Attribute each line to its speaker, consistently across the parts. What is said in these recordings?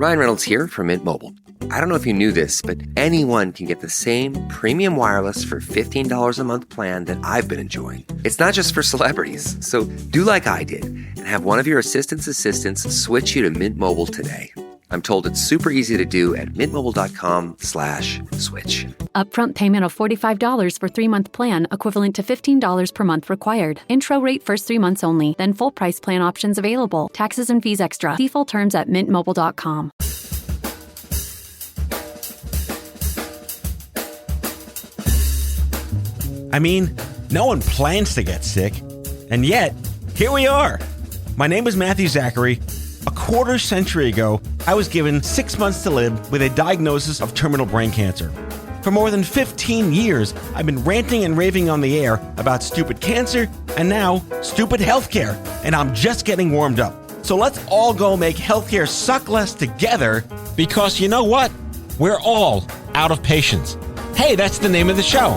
Speaker 1: Ryan Reynolds here from Mint Mobile. I don't know if you knew this, but anyone can get the same premium wireless for $15 a month plan that I've been enjoying. It's not just for celebrities. So do like I did and have one of your assistants switch you to Mint Mobile today. I'm told it's super easy to do at mintmobile.com/switch.
Speaker 2: Upfront payment of $45 for 3-month plan, equivalent to $15 per month required. Intro rate first 3 months only, then full price plan options available. Taxes and fees extra. See full terms at mintmobile.com.
Speaker 3: I mean, no one plans to get sick, and yet, here we are. My name is Matthew Zachary. A quarter century ago, I was given 6 months to live with a diagnosis of terminal brain cancer. For more than 15 years, I've been ranting and raving on the air about stupid cancer and now stupid healthcare, and I'm just getting warmed up. So let's all go make healthcare suck less together, because you know what? We're all out of patience. Hey, that's the name of the show.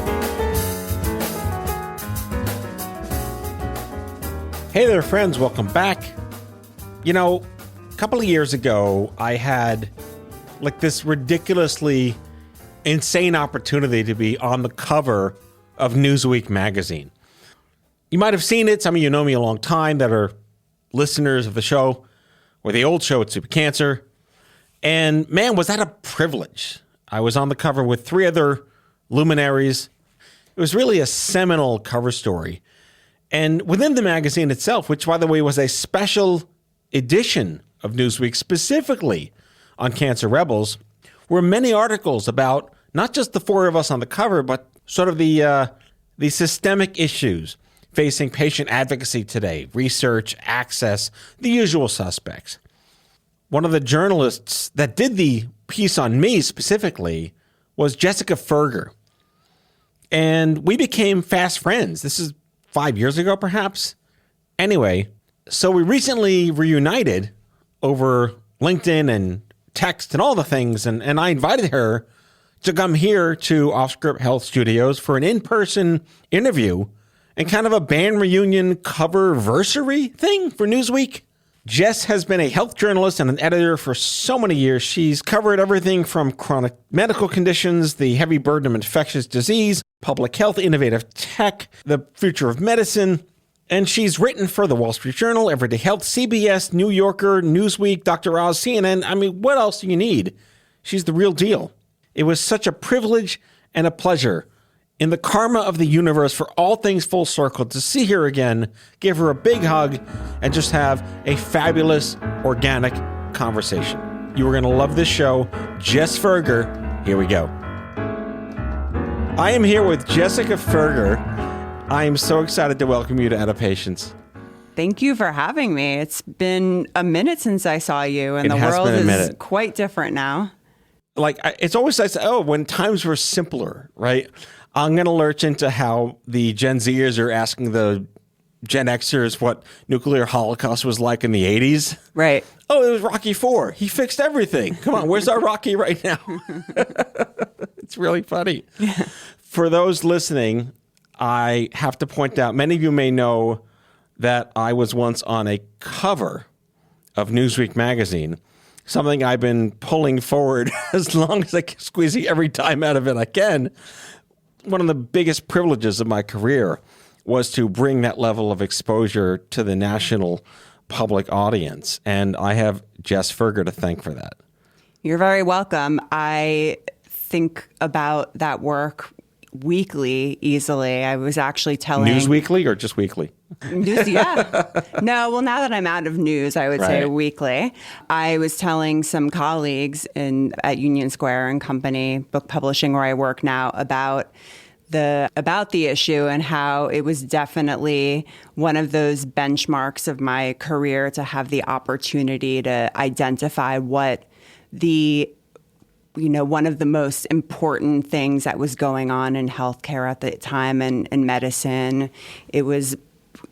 Speaker 3: Hey there, friends. Welcome back. You know, a couple of years ago, I had like this ridiculously insane opportunity to be on the cover of Newsweek magazine. You might have seen it. Some of you know me a long time that are listeners of the show or the old show at Super Cancer. And man, was that a privilege. I was on the cover with 3 other luminaries. It was really a seminal cover story. And within the magazine itself, which, by the way, was a special edition of Newsweek specifically on Cancer Rebels, were many articles about not just the 4 of us on the cover, but sort of the systemic issues facing patient advocacy today, research, access, the usual suspects. One of the journalists that did the piece on me specifically was Jessica Firger. And we became fast friends. This is 5 years ago, perhaps. Anyway, so we recently reunited over LinkedIn and text and all the things, and I invited her to come here to Offscript Health Studios for an in-person interview and kind of a band reunion cover-versary thing for Newsweek. Jess has been a health journalist and an editor for so many years. She's covered everything from chronic medical conditions, the heavy burden of infectious disease, public health, innovative tech, the future of medicine. And she's written for the Wall Street Journal, Everyday Health, CBS, New Yorker, Newsweek, Dr. Oz, CNN. I mean, what else do you need? She's the real deal. It was such a privilege and a pleasure in the karma of the universe for all things full circle to see her again, give her a big hug, and just have a fabulous, organic conversation. You are going to love this show. Jess Firger, here we go. I am here with Jessica Firger. I am so excited to welcome you to Out of Patience.
Speaker 4: Thank you for having me. It's been a minute since I saw you, and the world is quite different now.
Speaker 3: Like, it's always nice, when times were simpler, right? I'm going to lurch into how the Gen Zers are asking the Gen Xers what nuclear holocaust was like in the 80s.
Speaker 4: Right.
Speaker 3: Oh, it was Rocky IV. He fixed everything. Come on, where's our Rocky right now? It's really funny. Yeah. For those listening, I have to point out, many of you may know that I was once on a cover of Newsweek magazine, something I've been pulling forward as long as I can, squeezing every time out of it I can. One of the biggest privileges of my career was to bring that level of exposure to the national public audience. And I have Jess Firger to thank for that.
Speaker 4: You're very welcome. I think about that work weekly, easily. I was actually telling...
Speaker 3: News weekly or just weekly?
Speaker 4: News, yeah. No, well, now that I'm out of news, I would say weekly. I was telling some colleagues at Union Square and Company Book Publishing, where I work now, about the issue and how it was definitely one of those benchmarks of my career to have the opportunity to identify what one of the most important things that was going on in healthcare at the time and in medicine. It was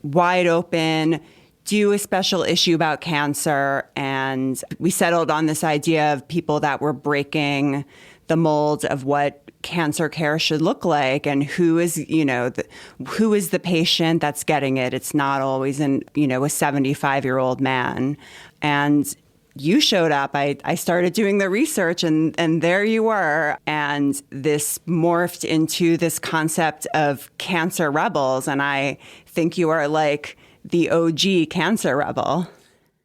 Speaker 4: wide open, do a special issue about cancer. And we settled on this idea of people that were breaking the mold of what cancer care should look like, and who is the patient that's getting it. It's not always a 75-year-old man. And you showed up. I started doing the research and there you were. And this morphed into this concept of cancer rebels. And I think you are like the OG cancer rebel.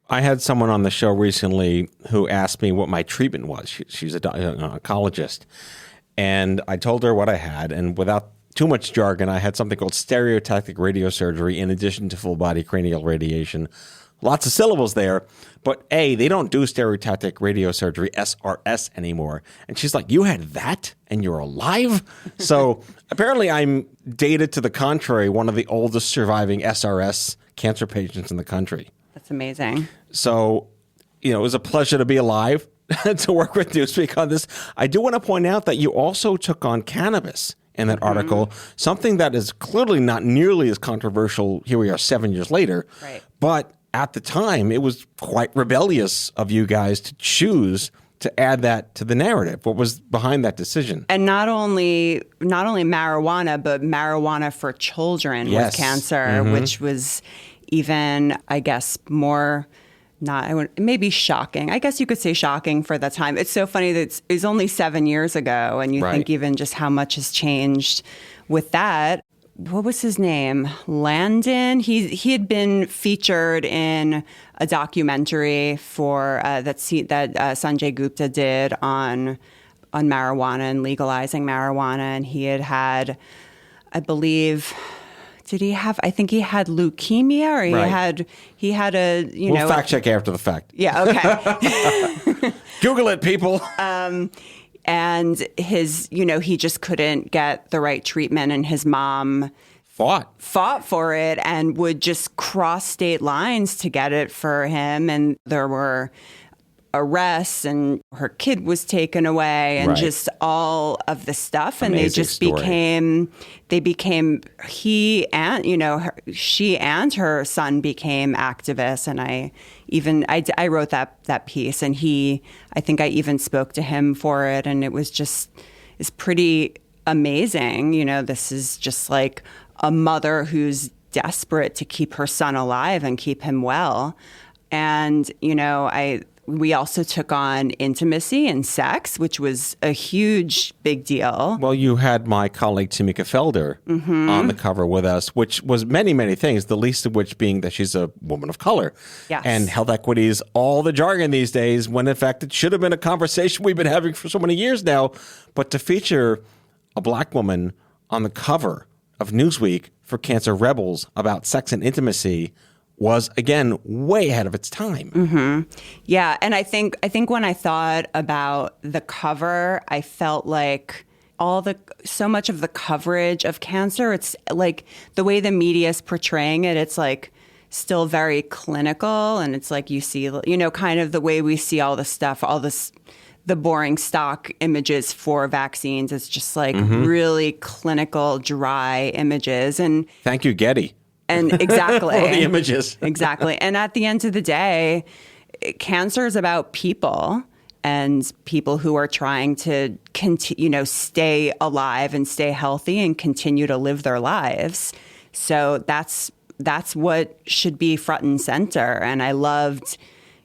Speaker 3: I had someone on the show recently who asked me what my treatment was. She's an oncologist. And I told her what I had. And without too much jargon, I had something called stereotactic radiosurgery in addition to full body cranial radiation. Lots of syllables there. But A, they don't do stereotactic radiosurgery, SRS, anymore. And she's like, you had that and you're alive? So apparently I'm dated to the contrary, one of the oldest surviving SRS cancer patients in the country.
Speaker 4: That's amazing.
Speaker 3: So, it was a pleasure to be alive, to work with Newsweek on this. I do want to point out that you also took on cannabis in that article, something that is clearly not nearly as controversial. Here we are 7 years later.
Speaker 4: Right.
Speaker 3: But at the time, it was quite rebellious of you guys to choose to add that to the narrative. What was behind that decision?
Speaker 4: And not only marijuana, but marijuana for children with cancer, which was even, I guess, more maybe shocking. I guess you could say shocking for that time. It's so funny that it's only 7 years ago, and you think even just how much has changed with that. What was his name? Landon. He had been featured in a documentary for that Sanjay Gupta did on marijuana and legalizing marijuana, and he had, I believe. Did he have? I think he had leukemia, or he had a
Speaker 3: We'll fact check after the fact.
Speaker 4: Yeah. Okay.
Speaker 3: Google it, people.
Speaker 4: And his, he just couldn't get the right treatment, and his mom fought for it and would just cross state lines to get it for him. And there were arrests, and her kid was taken away, and just all of the stuff. And she and her son became activists. And I wrote that piece, and I think I even spoke to him for it. And it was it's pretty amazing. This is just like a mother who's desperate to keep her son alive and keep him well. And, we also took on intimacy and sex, which was a huge, big deal.
Speaker 3: Well, you had my colleague Tamika Felder on the cover with us, which was many, many things, the least of which being that she's a woman of color.
Speaker 4: Yes.
Speaker 3: And health equity is all the jargon these days, when in fact it should have been a conversation we've been having for so many years now. But to feature a black woman on the cover of Newsweek for Cancer Rebels about sex and intimacy was, again, way ahead of its time.
Speaker 4: Mm-hmm. Yeah, and I think when I thought about the cover, I felt like so much of the coverage of cancer, it's like the way the media is portraying it, it's like still very clinical, and it's like you see, kind of the way we see all the stuff, the boring stock images for vaccines. It's just like really clinical, dry images. And
Speaker 3: thank you, Getty.
Speaker 4: And exactly.
Speaker 3: For the images.
Speaker 4: Exactly. And at the end of the day, cancer is about people, and people who are trying to stay alive and stay healthy and continue to live their lives. So that's what should be front and center. And I loved,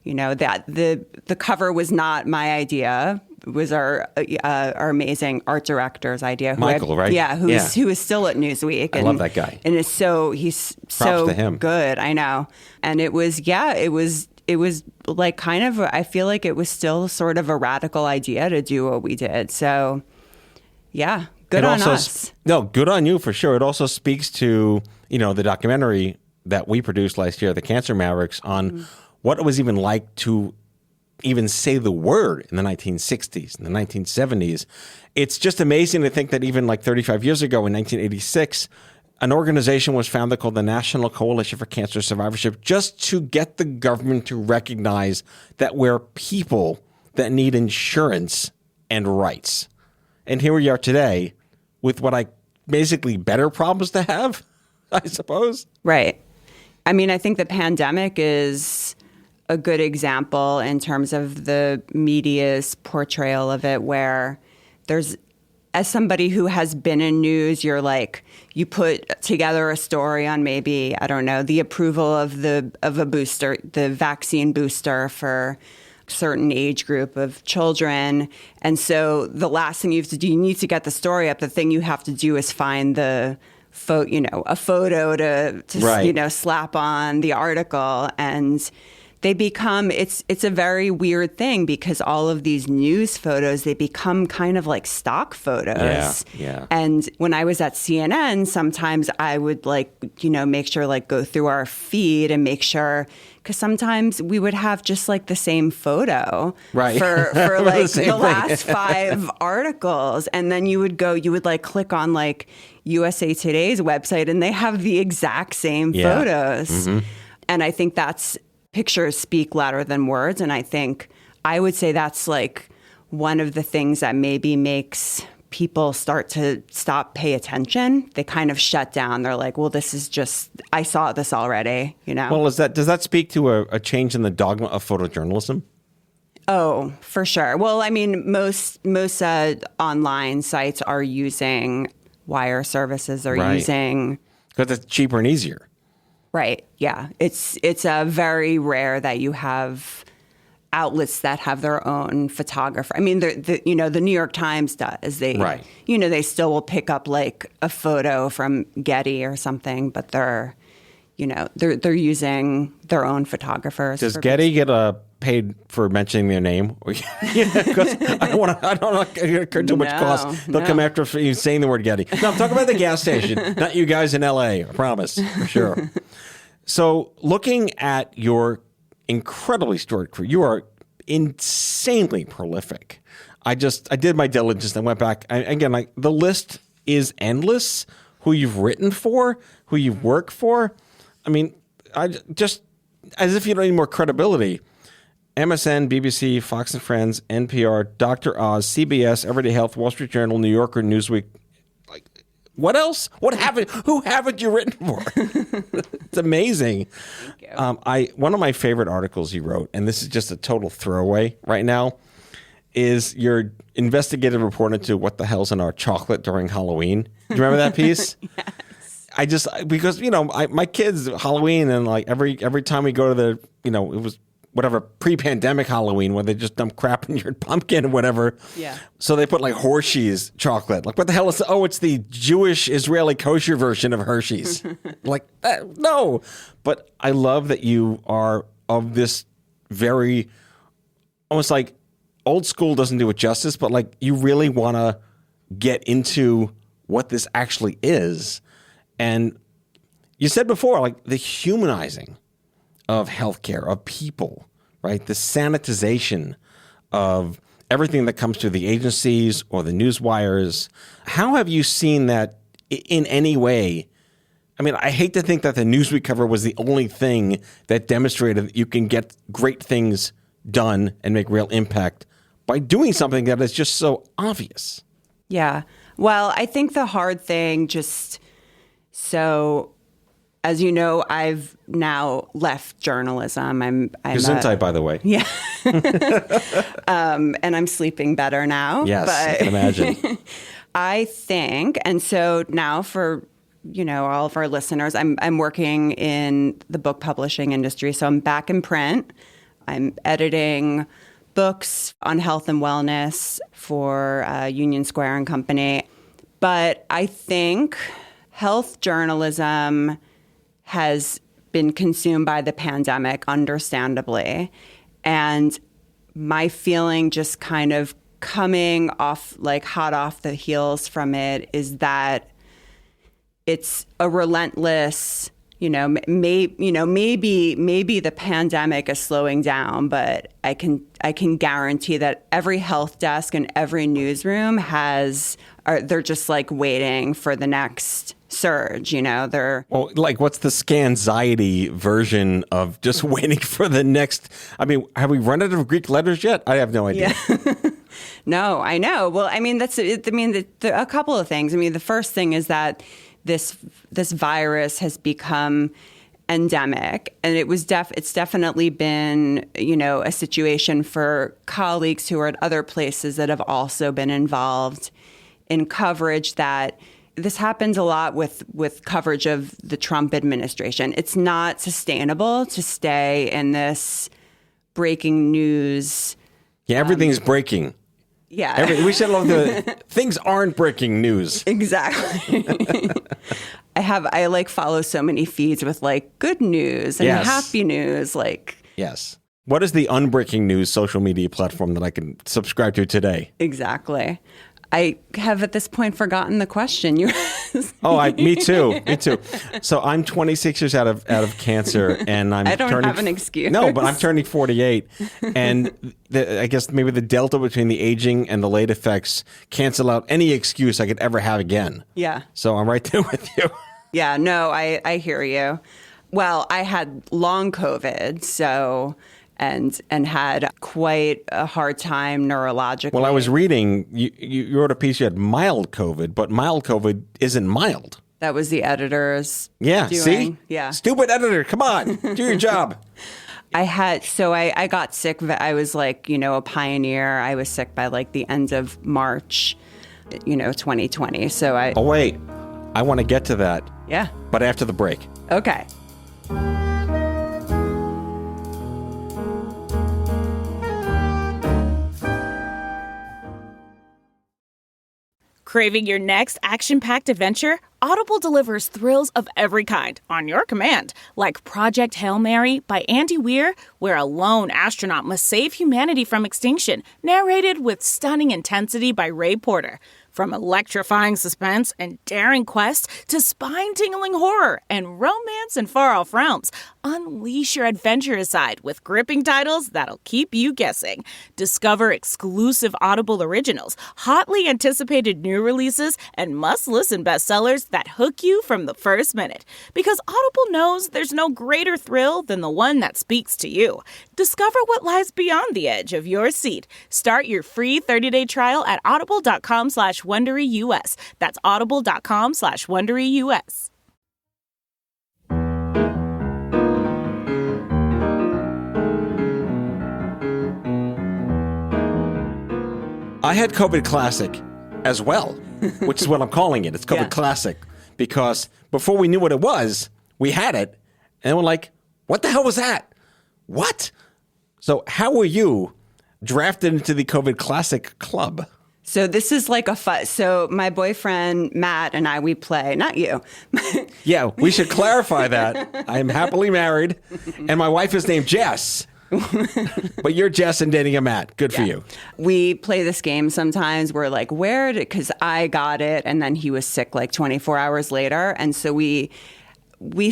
Speaker 4: that the cover was not my idea. It was our amazing art director's idea.
Speaker 3: Michael, right?
Speaker 4: Yeah, who is still at Newsweek.
Speaker 3: I love that guy.
Speaker 4: And he's
Speaker 3: Props
Speaker 4: so
Speaker 3: to him.
Speaker 4: Good. I know. And it was like kind of, I feel like it was still sort of a radical idea to do what we did. So yeah, good on us.
Speaker 3: No, good on you for sure. It also speaks to, the documentary that we produced last year, The Cancer Mavericks, on what it was even like to even say the word in the 1960s and the 1970s. It's just amazing to think that even like 35 years ago in 1986, an organization was founded called the National Coalition for Cancer Survivorship, just to get the government to recognize that we're people that need insurance and rights. And here we are today with basically better problems to have, I suppose.
Speaker 4: Right. I mean, I think the pandemic is a good example in terms of the media's portrayal of it, where there's, as somebody who has been in news, you put together a story on maybe, I don't know, the approval of a booster, the vaccine booster for certain age group of children. And so the last thing you have to do, you need to get the story up. The thing you have to do is find a photo to
Speaker 3: Right.
Speaker 4: slap on the article. And they become, it's a very weird thing because all of these news photos, they become kind of like stock photos.
Speaker 3: Yeah.
Speaker 4: And when I was at CNN, sometimes I would make sure go through our feed and make sure, because sometimes we would have just like the same photo
Speaker 3: Right.
Speaker 4: for
Speaker 3: The same
Speaker 4: the
Speaker 3: thing.
Speaker 4: last 5 articles. And then you would click on USA Today's website and they have the exact same photos.
Speaker 3: Mm-hmm.
Speaker 4: And I think pictures speak louder than words. And I would say that's one of the things that maybe makes people pay attention. They kind of shut down. They're like, well, this is just, I saw this already,
Speaker 3: Well, does that speak to a change in the dogma of photojournalism?
Speaker 4: Oh, for sure. Well, I mean, most online sites are using wire services or
Speaker 3: Right.
Speaker 4: using.
Speaker 3: Because it's cheaper and easier.
Speaker 4: Right. Yeah. It's very rare that you have outlets that have their own photographer. I mean, the New York Times does.
Speaker 3: Right.
Speaker 4: They still will pick up a photo from Getty or something, but they're using their own photographers.
Speaker 3: Does Getty get paid for mentioning their name? Because I don't want to incur too much cost. They'll come after you saying the word Getty. No, I'm talking about the gas station, not you guys in L.A. I promise, for sure. So looking at your incredibly storied career, you are insanely prolific. I did my diligence and went back. The list is endless. Who you've written for, who you've worked for. I mean, I just, as if you don't need more credibility. MSN, BBC, Fox and Friends, NPR, Dr. Oz, CBS, Everyday Health, Wall Street Journal, New Yorker, Newsweek. What else? What haven't? Who haven't you written for? It's amazing.
Speaker 4: Thank you.
Speaker 3: One of my favorite articles you wrote, and this is just a total throwaway right now, is your investigative report into what the hell's in our chocolate during Halloween. Do you remember that piece?
Speaker 4: Yes.
Speaker 3: Because my kids Halloween and every time we go to it was whatever pre-pandemic Halloween where they just dump crap in your pumpkin or whatever.
Speaker 4: Yeah.
Speaker 3: So they put Hershey's chocolate. What the hell is? Oh, it's the Jewish Israeli kosher version of Hershey's. No. But I love that you are of this very almost old school doesn't do it justice, but you really want to get into what this actually is. And you said before, the humanizing of healthcare, of people, right? The sanitization of everything that comes through the agencies or the news wires. How have you seen that in any way? I mean, I hate to think that the Newsweek cover was the only thing that demonstrated that you can get great things done and make real impact by doing something that is just so obvious.
Speaker 4: Yeah. Well, I think the hard thing as you know, I've now left journalism. I'm
Speaker 3: Gesundheit, by the way.
Speaker 4: Yeah. And I'm sleeping better now.
Speaker 3: Yes, I can imagine.
Speaker 4: I think, and so now for, all of our listeners, I'm working in the book publishing industry. So I'm back in print. I'm editing books on health and wellness for Union Square and Company. But I think health journalism has been consumed by the pandemic, understandably. And my feeling just kind of coming off, hot off the heels from it, is that it's a relentless, maybe the pandemic is slowing down, but I can guarantee that every health desk and every newsroom they're just waiting for the next surge, they're...
Speaker 3: Well, what's the scanxiety version of just waiting for the next... I mean, have we run out of Greek letters yet? I have no idea.
Speaker 4: Yeah. No, I know. Well, I mean, a couple of things. I mean, the first thing is that this virus has become endemic, and it's definitely been, a situation for colleagues who are at other places that have also been involved in coverage that this happens a lot with coverage of the Trump administration. It's not sustainable to stay in this breaking news.
Speaker 3: Yeah, everything's breaking.
Speaker 4: Yeah.
Speaker 3: We said things aren't breaking news.
Speaker 4: Exactly. I like follow so many feeds with like good news and happy news. Like,
Speaker 3: yes. What is the unbreaking news social media platform that I can subscribe to today?
Speaker 4: Exactly. I have at this point forgotten the question you asked.
Speaker 3: Oh, me too. So I'm 26 years out of cancer, and
Speaker 4: I don't have an excuse.
Speaker 3: No, but I'm turning 48, and I guess maybe the delta between the aging and the late effects cancel out any excuse I could ever have again.
Speaker 4: Yeah.
Speaker 3: So I'm right there with you.
Speaker 4: Yeah. No, I hear you. Well, I had long COVID, so. And had quite a hard time neurologically.
Speaker 3: Well, I was reading, you wrote a piece, you had mild COVID, but mild COVID isn't mild.
Speaker 4: That was the editor's
Speaker 3: doing. See?
Speaker 4: Yeah.
Speaker 3: Stupid editor, come on, do your job.
Speaker 4: I got sick. I was like, a pioneer. I was sick by like the end of March, 2020. So
Speaker 3: Oh, wait, I want to get to that.
Speaker 4: Yeah.
Speaker 3: But after the break.
Speaker 4: Okay.
Speaker 5: Craving your next action-packed adventure? Audible delivers thrills of every kind on your command, like Project Hail Mary by Andy Weir, where a lone astronaut must save humanity from extinction, narrated with stunning intensity by Ray Porter. From electrifying suspense and daring quest to spine-tingling horror and romance in far-off realms, unleash your adventurous side with gripping titles that'll keep you guessing. Discover exclusive Audible originals, hotly anticipated new releases, and must-listen bestsellers that hook you from the first minute. Because Audible knows there's no greater thrill than the one that speaks to you. Discover what lies beyond the edge of your seat. Start your free 30-day trial at audible.com/WonderyUS. That's audible.com/WonderyUS.
Speaker 3: I had COVID Classic as well, which is what I'm calling it. It's COVID
Speaker 4: Yeah.
Speaker 3: Classic because before we knew what it was, we had it, and we're like, what the hell was that? What? So how were you drafted into the COVID Classic Club?
Speaker 4: So this is like so my boyfriend, Matt, and we play, not you.
Speaker 3: Yeah, we should clarify that. I am happily married, and my wife is named Jess. But you're Jess and dating a Matt. Good for you.
Speaker 4: We play this game sometimes. We're like, because I got it, and then he was sick like 24 hours later. And so we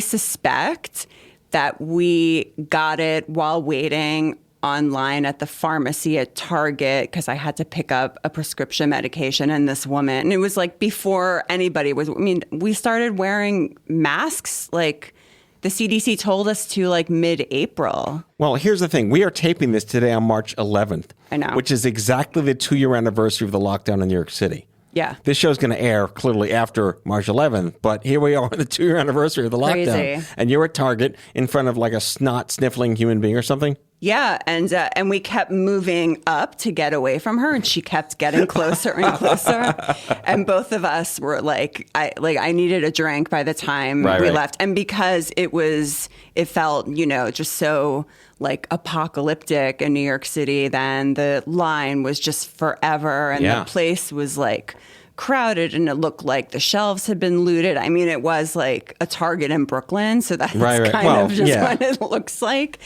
Speaker 4: suspect that we got it while waiting online at the pharmacy at Target because I had to pick up a prescription medication, and this woman, and it was like before anybody was, we started wearing masks like the CDC told us to like mid-April.
Speaker 3: Well, here's the thing. We are taping this today on March 11th.
Speaker 4: I know.
Speaker 3: Which is exactly the 2-year anniversary of the lockdown in New York City.
Speaker 4: Yeah.
Speaker 3: This show's going to air clearly after March 11th, but here we are on the 2-year anniversary of the lockdown.
Speaker 4: Crazy.
Speaker 3: And you're at Target in front of like a snot-sniffling human being or something?
Speaker 4: Yeah, and we kept moving up to get away from her, and she kept getting closer and closer. And both of us were like, I needed a drink by the time we left, and because it felt, just so like apocalyptic in New York City. Then the line was just forever, and the place was like crowded, and it looked like the shelves had been looted. I mean, it was like a Target in Brooklyn, so that's kind of just what it looks like.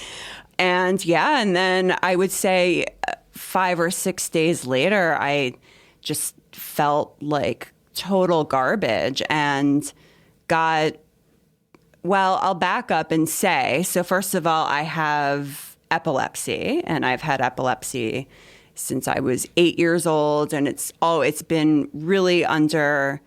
Speaker 4: And and then I would say 5 or 6 days later, I just felt like total garbage and I'll back up and say, so first of all, I have epilepsy, and I've had epilepsy since I was 8 years old, and it's been really under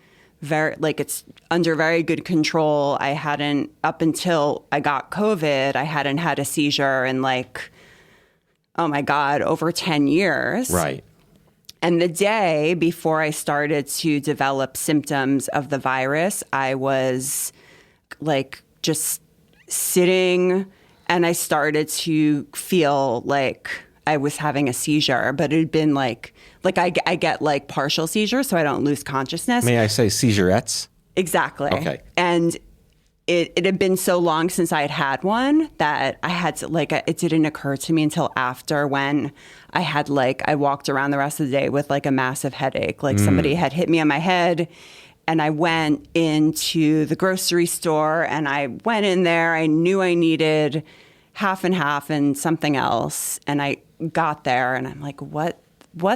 Speaker 4: very good control. I hadn't, up until I got COVID, I hadn't had a seizure in over 10 years.
Speaker 3: Right.
Speaker 4: And the day before I started to develop symptoms of the virus, I was like just sitting, and I started to feel like I was having a seizure, but it had been like I get like partial seizures, so I don't lose consciousness.
Speaker 3: May I say seizurettes?
Speaker 4: Exactly.
Speaker 3: Okay.
Speaker 4: And it had been so long since I had had one that I had to, like, it didn't occur to me until after, when I had, like, I walked around the rest of the day with, like, a massive headache. Like, somebody had hit me on my head, and I went into the grocery store, and I went in there. I knew I needed half and half and something else. And I got there, and I'm like, what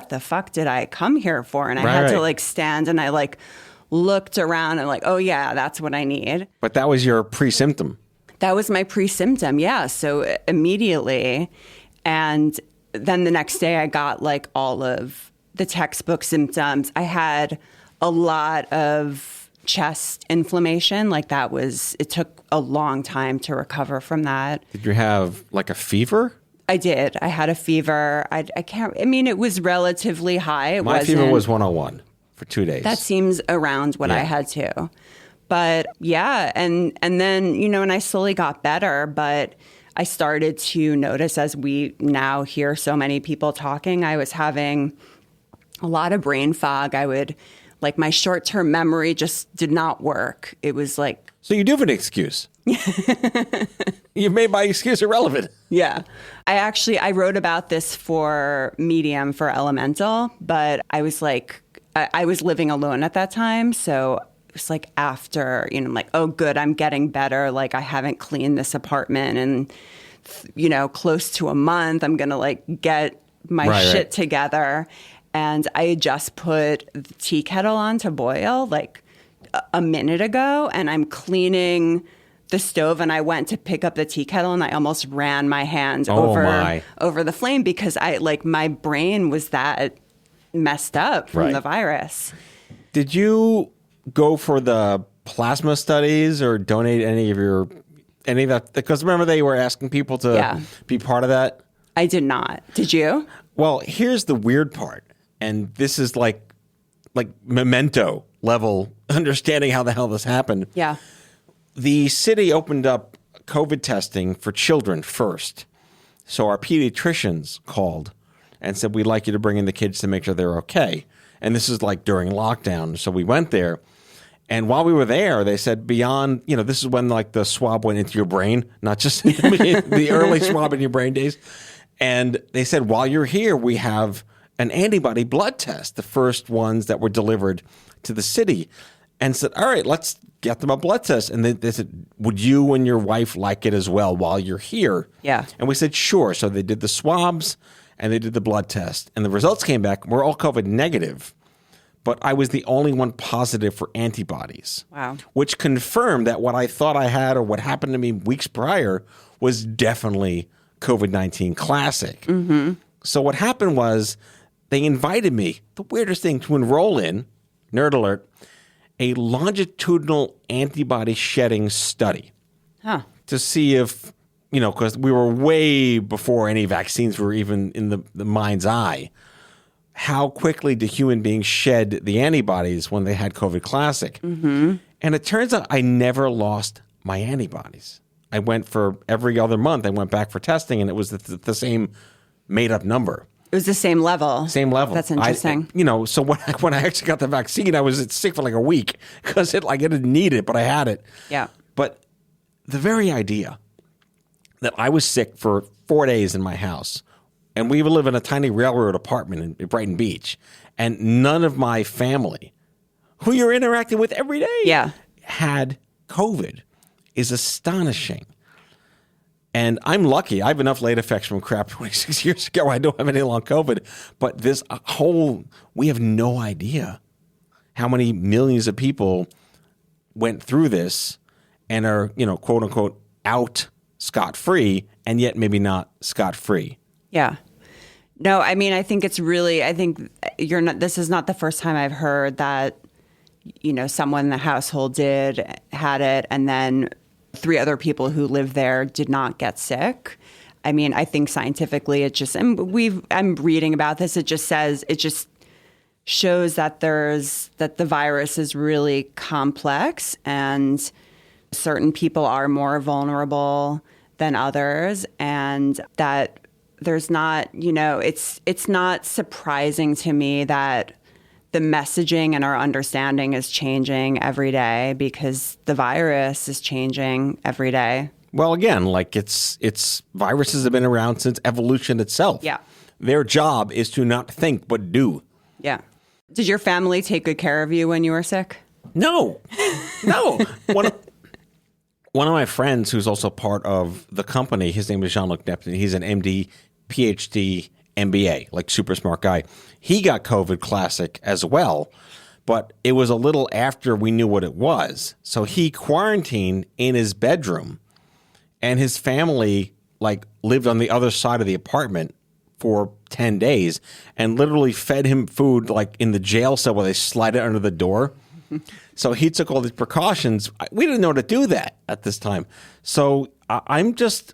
Speaker 4: the fuck did I come here for? And I had to, like, stand, and I, like, looked around and like, oh yeah, that's what I need.
Speaker 3: But that was your pre-symptom.
Speaker 4: That was my pre-symptom, yeah. So immediately, and then the next day I got like all of the textbook symptoms. I had a lot of chest inflammation. Like it took a long time to recover from that.
Speaker 3: Did you have like a fever?
Speaker 4: I did. I had a fever. It was relatively high.
Speaker 3: My fever was 101. For 2 days.
Speaker 4: That seems around what I had too. But yeah, and then, and I slowly got better, but I started to notice, as we now hear so many people talking, I was having a lot of brain fog. My short-term memory just did not work. It was like...
Speaker 3: So you do have an excuse. You've made my excuse irrelevant.
Speaker 4: Yeah. I wrote about this for Medium, for Elemental, but I was like... I was living alone at that time, so it was like after, I'm like, oh, good, I'm getting better. Like, I haven't cleaned this apartment in, close to a month. I'm going to, like, get my shit together. And I had just put the tea kettle on to boil, like, a minute ago, and I'm cleaning the stove, and I went to pick up the tea kettle, and I almost ran my hand over the flame because my brain was that messed up from the virus.
Speaker 3: Did you go for the plasma studies or donate any of that? Because remember, they were asking people to be part of that?
Speaker 4: I did not. Did you?
Speaker 3: Well, here's the weird part. And this is like memento level understanding how the hell this happened.
Speaker 4: Yeah.
Speaker 3: The city opened up COVID testing for children first. So our pediatricians called and said, we'd like you to bring in the kids to make sure they're okay. And this is like during lockdown. So we went there. And while we were there, they said beyond, this is when like the swab went into your brain, not just the early swab in your brain days. And they said, while you're here, we have an antibody blood test, the first ones that were delivered to the city. And said, all right, let's get them a blood test. And they said, would you and your wife like it as well while you're here?
Speaker 4: Yeah.
Speaker 3: And we said, sure. So they did the swabs. And they did the blood test. And the results came back. We're all COVID negative. But I was the only one positive for antibodies.
Speaker 4: Wow.
Speaker 3: Which confirmed that what I thought I had or what happened to me weeks prior was definitely COVID-19 classic. Mm-hmm. So what happened was they invited me, the weirdest thing, to enroll in, nerd alert, a longitudinal antibody shedding study.
Speaker 4: Huh.
Speaker 3: To see if... because we were way before any vaccines were even in the mind's eye. How quickly do human beings shed the antibodies when they had COVID classic? Mm-hmm. And it turns out I never lost my antibodies. I went for every other month. I went back for testing, and it was the same made-up number.
Speaker 4: It was the same level.
Speaker 3: Same level.
Speaker 4: That's interesting.
Speaker 3: So when I actually got the vaccine, I was sick for like a week because I didn't need it, but I had it.
Speaker 4: Yeah.
Speaker 3: But the very idea that I was sick for 4 days in my house, and we live in a tiny railroad apartment in Brighton Beach, and none of my family, who you're interacting with every day, had COVID, is astonishing. And I'm lucky. I have enough late effects from crap 26 years ago. I don't have any long COVID. But this we have no idea how many millions of people went through this and are, quote unquote, out scot-free, and yet maybe not scot-free.
Speaker 4: Yeah. No, I think this is not the first time I've heard that, someone in the household had it, and then 3 other people who live there did not get sick. I think scientifically I'm reading about this. It just shows that the virus is really complex, and certain people are more vulnerable than others, and that there's not, it's not surprising to me that the messaging and our understanding is changing every day because the virus is changing every day.
Speaker 3: Well, again, like it's viruses have been around since evolution itself.
Speaker 4: Yeah.
Speaker 3: Their job is to not think, but do.
Speaker 4: Yeah. Did your family take good care of you when you were sick?
Speaker 3: No. One of my friends who's also part of the company, his name is Jean-Luc Neptune. He's an MD, PhD, MBA, like super smart guy. He got COVID classic as well, but it was a little after we knew what it was. So he quarantined in his bedroom, and his family like lived on the other side of the apartment for 10 days and literally fed him food like in the jail cell where they slide it under the door. So he took all these precautions. We didn't know to do that at this time. So I'm just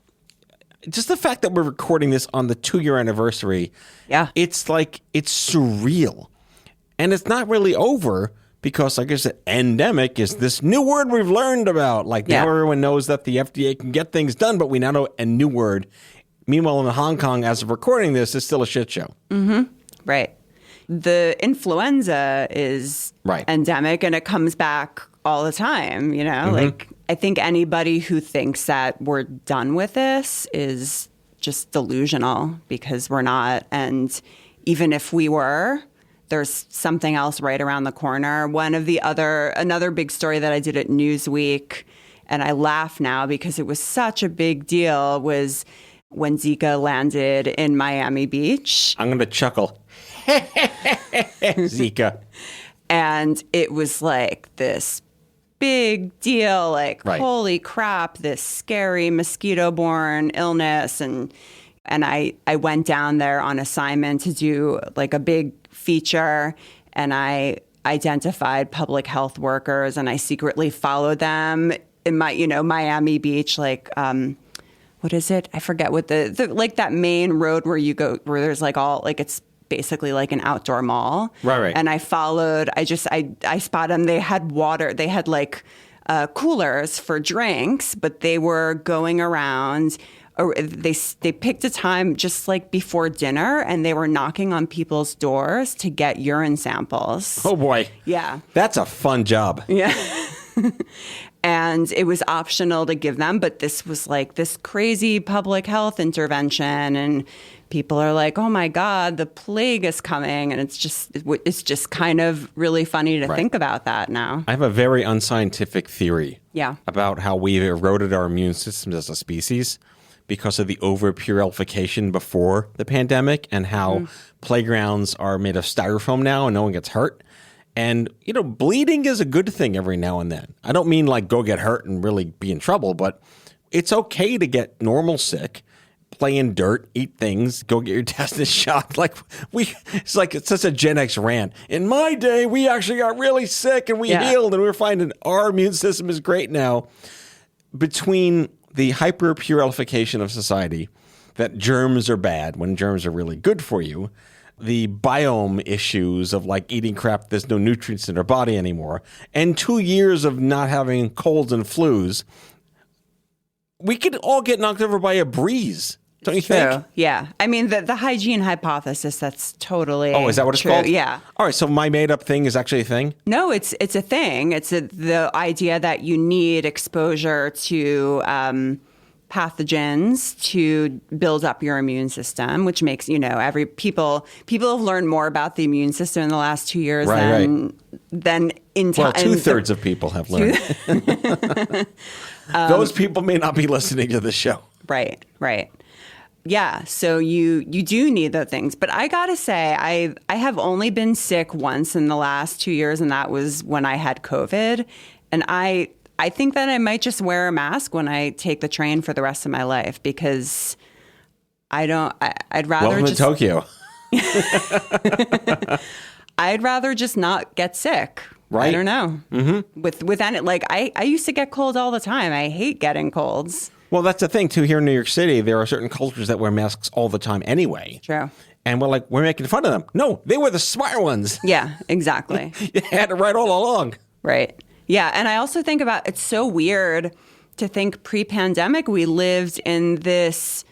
Speaker 3: the fact that we're recording this on the 2-year anniversary.
Speaker 4: Yeah.
Speaker 3: It's like, it's surreal. And it's not really over because, like I said, endemic is this new word we've learned about. Like now everyone knows that the FDA can get things done, but we now know a new word. Meanwhile, in Hong Kong, as of recording this, it's still a shit show.
Speaker 4: Mm-hmm. Right. The influenza is endemic and it comes back all the time, you know? Mm-hmm. Like, I think anybody who thinks that we're done with this is just delusional because we're not. And even if we were, there's something else right around the corner. Another big story that I did at Newsweek, and I laugh now because it was such a big deal, was when Zika landed in Miami Beach.
Speaker 3: I'm going to chuckle. Zika.
Speaker 4: And it was like this big deal, like, holy crap, this scary mosquito-borne illness. And I went down there on assignment to do like a big feature, and I identified public health workers, and I secretly followed them in Miami Beach, like, what is it? I forget what the like that main road where you go, where there's like all, like it's basically like an outdoor mall.
Speaker 3: Right.
Speaker 4: And I followed, I spotted them. They had water. They had like coolers for drinks, but they were going around. Or they picked a time just like before dinner, and they were knocking on people's doors to get urine samples.
Speaker 3: Oh, boy.
Speaker 4: Yeah.
Speaker 3: That's a fun job.
Speaker 4: Yeah. And it was optional to give them, but this was like this crazy public health intervention, and people are like, "Oh my God, the plague is coming!" And it's just kind of really funny to think about that now.
Speaker 3: I have a very unscientific theory, about how we've eroded our immune systems as a species because of the over-purification before the pandemic, and how playgrounds are made of styrofoam now, and no one gets hurt. And, bleeding is a good thing every now and then. I don't mean like go get hurt and really be in trouble, but it's okay to get normal sick, play in dirt, eat things, go get your tetanus shot. It's such a Gen X rant. In my day, we actually got really sick and we healed, and we're finding our immune system is great now. Between the hyper-purification of society, that germs are bad when germs are really good for you, the biome issues of like eating crap, there's no nutrients in our body anymore, and 2 years of not having colds and flus, we could all get knocked over by a breeze. Don't you think?
Speaker 4: Yeah. I mean, the hygiene hypothesis, that's totally
Speaker 3: Oh, is that what it's
Speaker 4: true.
Speaker 3: called?
Speaker 4: Yeah.
Speaker 3: All right, so my made-up thing is actually a thing?
Speaker 4: No, it's a thing. It's the idea that you need exposure to pathogens to build up your immune system, which makes, people have learned more about the immune system in the last 2 years than in time.
Speaker 3: Well, 2/3 of people have learned. Those people may not be listening to the show.
Speaker 4: Right. Yeah, so you do need those things. But I got to say, I have only been sick once in the last 2 years, and that was when I had COVID. And I think that I might just wear a mask when I take the train for the rest of my life, because I'd rather
Speaker 3: Welcome to Tokyo.
Speaker 4: I'd rather just not get sick.
Speaker 3: Right.
Speaker 4: I don't know. Mm-hmm. With any, like I used to get colds all the time. I hate getting colds.
Speaker 3: Well, that's the thing, too. Here in New York City, there are certain cultures that wear masks all the time anyway.
Speaker 4: True.
Speaker 3: And we're making fun of them. No, they were the smart ones.
Speaker 4: Yeah, exactly.
Speaker 3: You had it right all along.
Speaker 4: Right. Yeah. And I also think about, it's so weird to think pre-pandemic we lived in this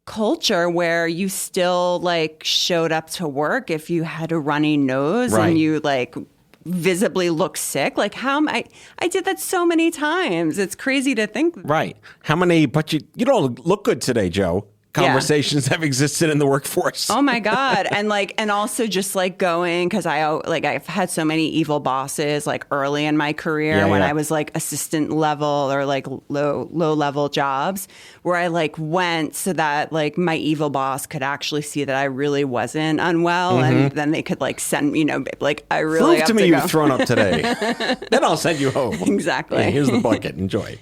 Speaker 4: culture where you still like showed up to work if you had a runny nose and you like visibly look sick. Like I did that so many times. It's crazy to think.
Speaker 3: Right. How many, but you don't look good today, Joe. Conversations have existed in the workforce.
Speaker 4: Oh my God. And also just like going, because I've had so many evil bosses like early in my career when I was like assistant level or like low level jobs where I like went so that like my evil boss could actually see that I really wasn't unwell and then they could like send, like I really
Speaker 3: Prove to me you've thrown up today. Then I'll send you home.
Speaker 4: Exactly.
Speaker 3: Yeah, here's the bucket. Enjoy.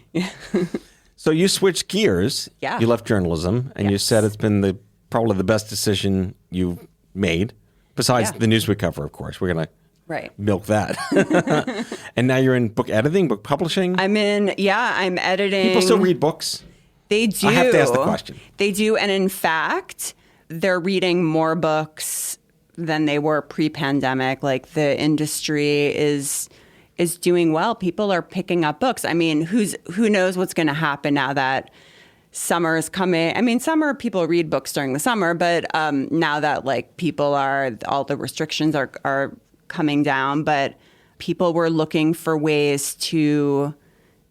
Speaker 3: So you switched gears.
Speaker 4: Yeah.
Speaker 3: You left journalism, and you said it's been probably the best decision you've made, besides the Newsweek cover, of course. We're going to milk that. And now you're in book editing, book publishing?
Speaker 4: I'm editing.
Speaker 3: People still read books?
Speaker 4: They do.
Speaker 3: I have to ask the question.
Speaker 4: They do, and in fact, they're reading more books than they were pre-pandemic. Like the industry is doing well. People are picking up books. I mean, who knows what's going to happen now that summer is coming. I mean, summer people read books during the summer, but now that like all the restrictions are coming down, but people were looking for ways to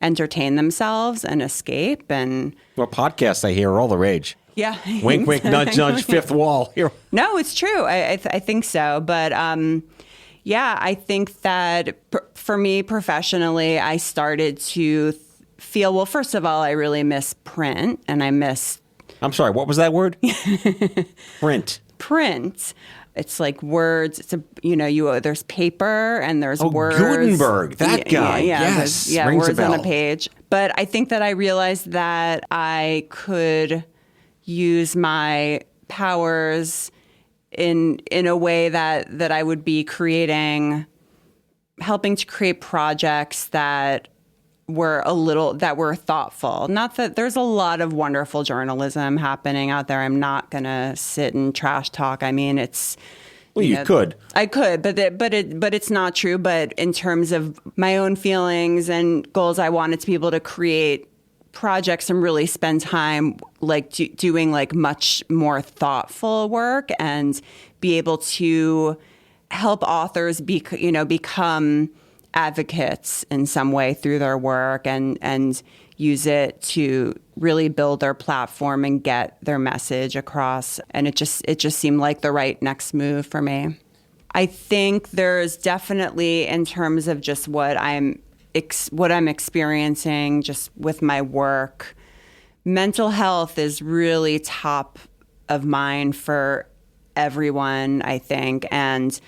Speaker 4: entertain themselves and escape. And
Speaker 3: well, podcasts I hear are all the rage.
Speaker 4: Yeah.
Speaker 3: Wink, wink, nudge, nudge, fifth wall. Here.
Speaker 4: No, it's true. I think so. But I think that for me professionally, I started to feel, well, first of all, I really miss print and I miss...
Speaker 3: I'm sorry, what was that word? Print.
Speaker 4: Print. It's like words. It's there's paper and there's words.
Speaker 3: Gutenberg, that guy.
Speaker 4: Yes.
Speaker 3: Rings
Speaker 4: words
Speaker 3: a bell.
Speaker 4: on a page. But I think that I realized that I could use my powers in a way that I would be helping to create projects that were thoughtful. Not that there's a lot of wonderful journalism happening out there. I'm not going to sit and trash talk. I mean, it's...
Speaker 3: Well, you could.
Speaker 4: I could, but it's not true. But in terms of my own feelings and goals, I wanted to be able to create projects and really spend time like doing like much more thoughtful work and be able to help authors become advocates in some way through their work and use it to really build their platform and get their message across. And it just seemed like the right next move for me. I think there's definitely, in terms of just what I'm experiencing just with my work, mental health is really top of mind for everyone, I think. And,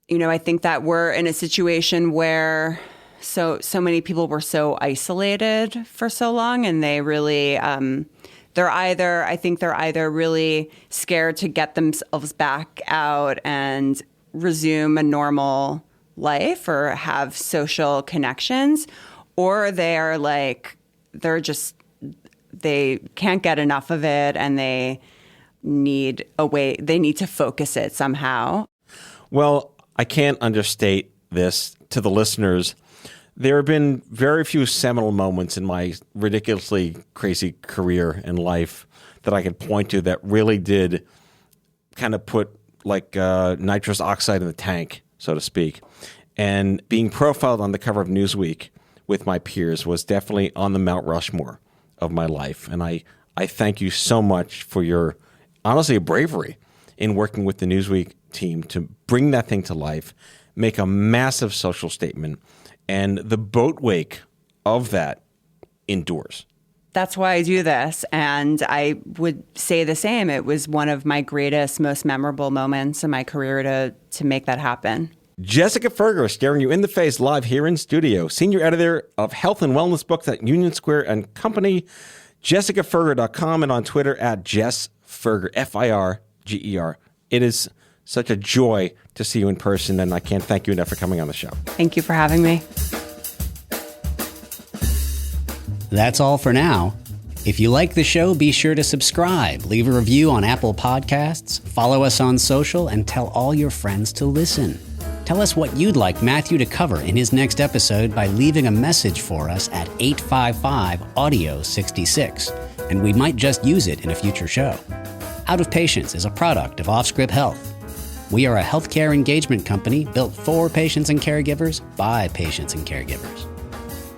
Speaker 4: I think that we're in a situation where so many people were so isolated for so long, and they really, they're either really scared to get themselves back out and resume a normal life or have social connections, or they can't get enough of it and they need to focus it somehow.
Speaker 3: Well, I can't understate this to the listeners. There have been very few seminal moments in my ridiculously crazy career and life that I could point to that really did kind of put like nitrous oxide in the tank, so to speak. And being profiled on the cover of Newsweek with my peers was definitely on the Mount Rushmore of my life. And I thank you so much for your, honestly, bravery in working with the Newsweek team to bring that thing to life, make a massive social statement, and the boat wake of that endures.
Speaker 4: That's why I do this. And I would say the same. It was one of my greatest, most memorable moments in my career to make that happen.
Speaker 3: Jessica Firger staring you in the face live here in studio. Senior editor of health and wellness books at Union Square and Company. JessicaFirger.com and on Twitter at JessFirger, F-I-R-G-E-R. It is such a joy to see you in person, and I can't thank you enough for coming on the show.
Speaker 4: Thank you for having me.
Speaker 6: That's all for now. If you like the show, be sure to subscribe, leave a review on Apple Podcasts, follow us on social, and tell all your friends to listen. Tell us what you'd like Matthew to cover in his next episode by leaving a message for us at 855-AUDIO-66. and we might just use it in a future show. Out of Patients is a product of Offscript Health. We are a healthcare engagement company built for patients and caregivers by patients and caregivers.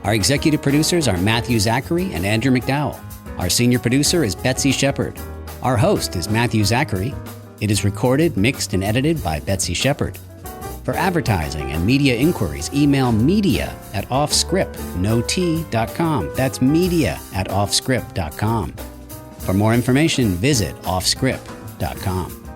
Speaker 6: Our executive producers are Matthew Zachary and Andrew McDowell. Our senior producer is Betsy Shepard. Our host is Matthew Zachary. It is recorded, mixed, and edited by Betsy Shepard. For advertising and media inquiries, email media@offscript.com. That's media@offscript.com. For more information, visit offscript.com.